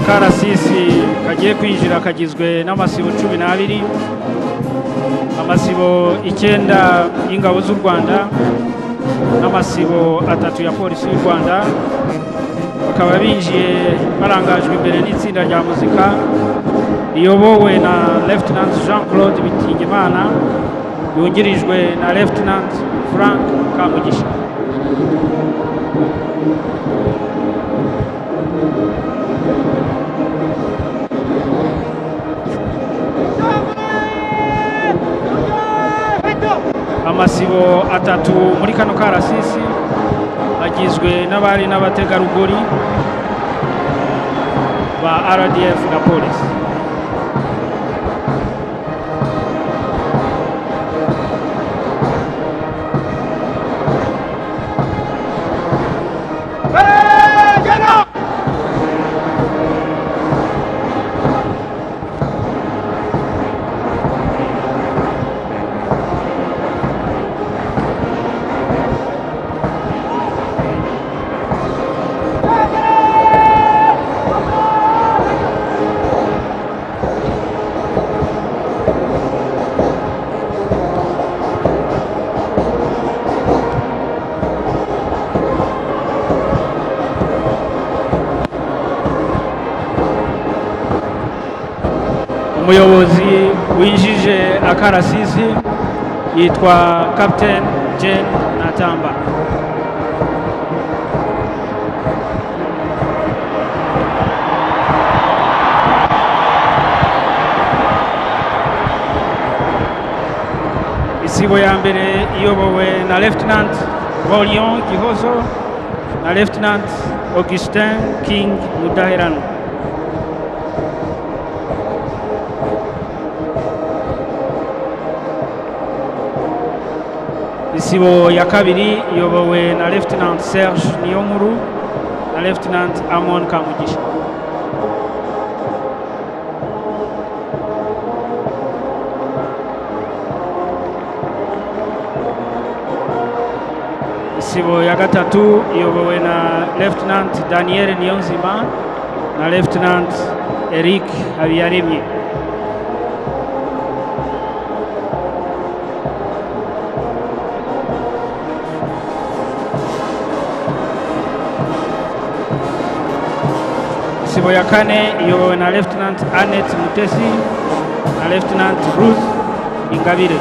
Akarasisi kagiye kwinjira kagizwe n'amasibo 12, amasibo 9 y'ingabo z'u Rwanda n'amasibo 3 ya polisi y'u Rwanda. Bakaba binjiye barangajwe imbere n'itsinda rya muzika riyobowe na Lieutenant Jean-Claude Bitingimana yungirijwe na Lieutenant Frank Kamugisha. Amasibo 3 muri kano karasisi agizwe n'abari n'abategarugori ba RDF na polisi. Umuyobozi winjije akarasisi yitwa Captain Jane Natamba. Isibo ya mbere iyobowe na Lieutenant Rolion Gihozo na Lieutenant Augustin King Mudaherano. Isibo ya kabiri iyobowe na Lieutenant Serge Niyonkuru na Lieutenant Amon Kamugisha. Isibo ya gatatu iyobowe na Lieutenant Daniel Niyonzima na Lieutenant Eric Habiyaremye. Isibo ya kane iyobowe na Lieutenant Annette Mutesi na Lieutenant Ruth Ingabire.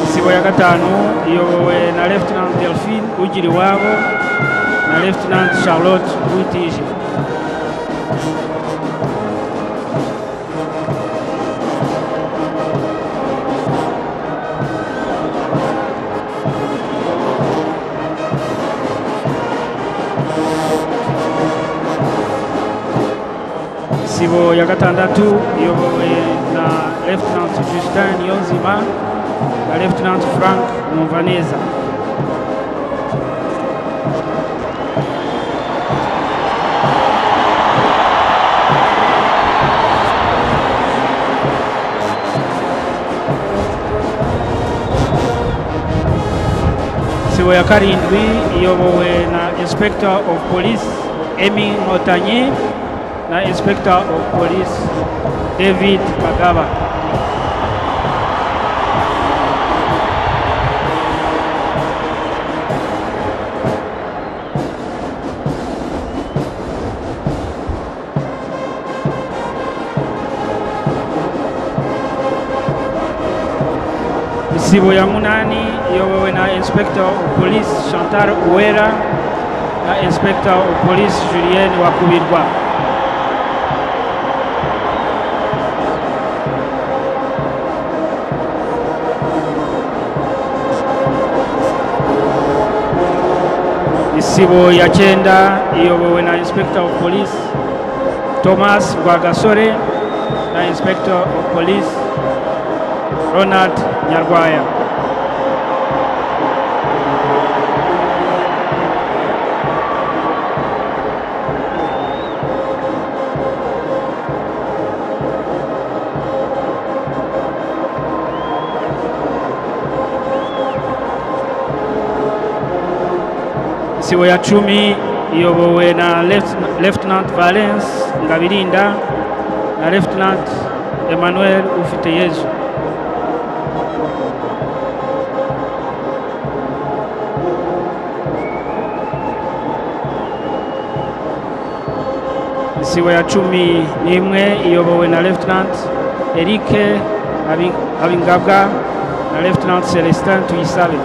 Isibo ya gatanu iyobowe na Lieutenant Delphine Ugiriwabo na Lieutenant Charlotte Rutije. Isibo ya gatandatu iyobowe na Lieutenant Justin Niyonzima na Lieutenant Frank Mumvaneza. Isibo ya karindwi iyobowe na Inspector of Police Emi Motanyi na Inspector of Police David Bagaba. Isibo ya munani iyobowe na Inspector of Police Chantal Uwera na Inspector of Police Julien Wakubirwa. isibo ya cyenda iyobowe na Inspector of Police Thomas Rwagasore na Inspector of Police Ronald Nyarwaya. Isibo ya 10 iyobowe na Lieutenant Valence Ngabirinda na Lieutenant Emmanuel Ufiteyezu. Isibo ya 11 iyobowe na Lieutenant Eric Abingabwa na Lieutenant Celestin Tuyisabe.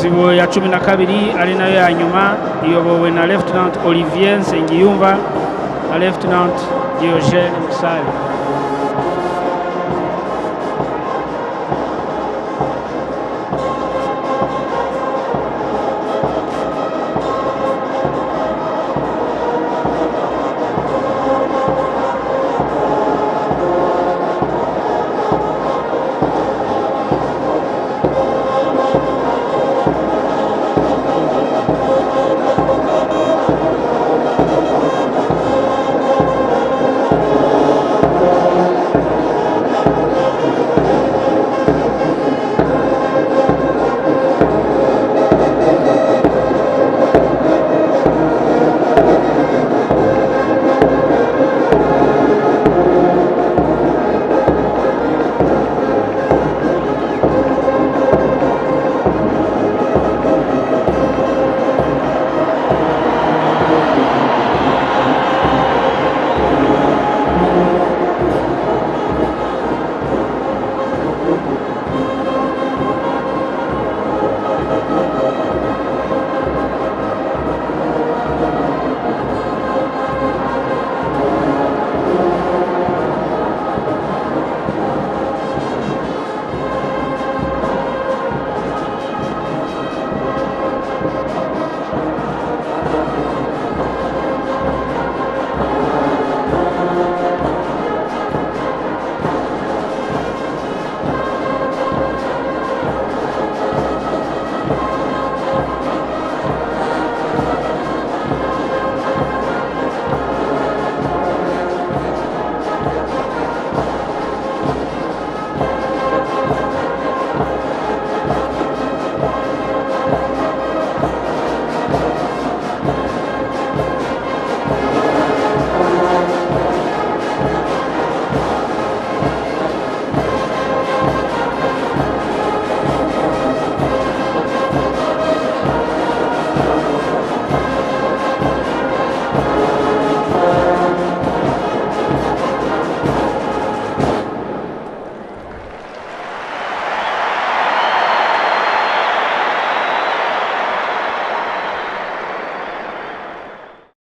Isibo ya 12 ari nayo ya nyuma iyobowe na Lieutenant Olivier Nsengiyumva na Lieutenant Diogene Musale.